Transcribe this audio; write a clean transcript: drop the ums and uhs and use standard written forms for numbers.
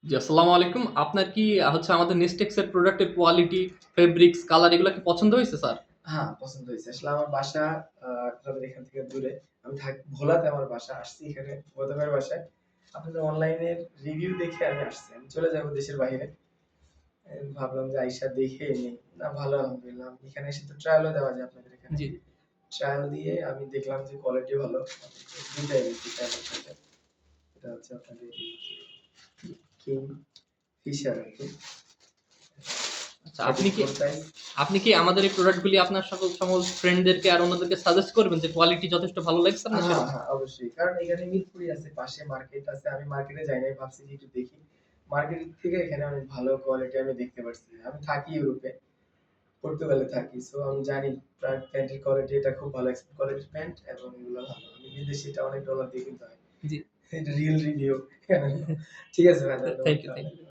জি, আসসালামু আলাইকুম। আপনার কি হচ্ছে আমাদের নেস্টেক্স এর প্রোডাক্ট এর কোয়ালিটি, ফেব্রিক্স, কালার এগুলা কি পছন্দ হইছে স্যার? হ্যাঁ, পছন্দ হইছে। আসলে আমার বাসা আপনাদের এখান থেকে দূরে। আমি থাকি ভোলাতে আমার বাসা। আসছি এখানে গতকাল বাসায়। আপনাদের অনলাইনের রিভিউ দেখে আমি আসছি। আমি চলে যাবো দেশের বাহিরে। ভাবলাম যে আইসা দেখে নেই। না ভালো আলহামদুলিল্লাহ। এখানে এসে তো ট্রায়ালও দেওয়া যায় আপনাদের এখানে। জি। ট্রায়াল দিয়ে আমি দেখলাম যে কোয়ালিটি ভালো। ২ টাই নিচ্ছি ট্রায়াল সাথে। এটা হচ্ছে আপনাদের কিং ফিশার আরকি। আচ্ছা আপনি কি 34 সাইজ। আপনি কি আমাদের এই প্রোডাক্ট গুলি আপনার সকল ফ্রেন্ডদেরকে আর অন্যদেরকে সাজেস্ট করবেন যে কোয়ালিটি যথেষ্ট ভালো লাগছে আপনার হ্যাঁ, সেরকম? হ্যাঁ, অবশ্যই। কারণ এখানে মিরপুরে আছে, পাশে মার্কেট আছে। আমি মার্কেটে যাই নাই, ভাবছি যে একটু দেখি। মার্কেট থেকে এখানে অনেক ভালো কোয়ালিটি আমি দেখতে পারছি। আমি থাকি ইউরোপে, পর্তুগালে থাকি। সো আমি জানি প্যান্টের কোয়ালিটি এটা খুব ভালো কোয়ালিটির প্যান্ট এবং এগুলো ভালো। আমি বিদেশে এটা অনেক ডলার দিয়ে কিনতে হয়। জি। এটা রিয়েল রিভিউ। ঠিক আছে ভাই, থ্যাংক ইউ, ধন্যবাদ। Thank you.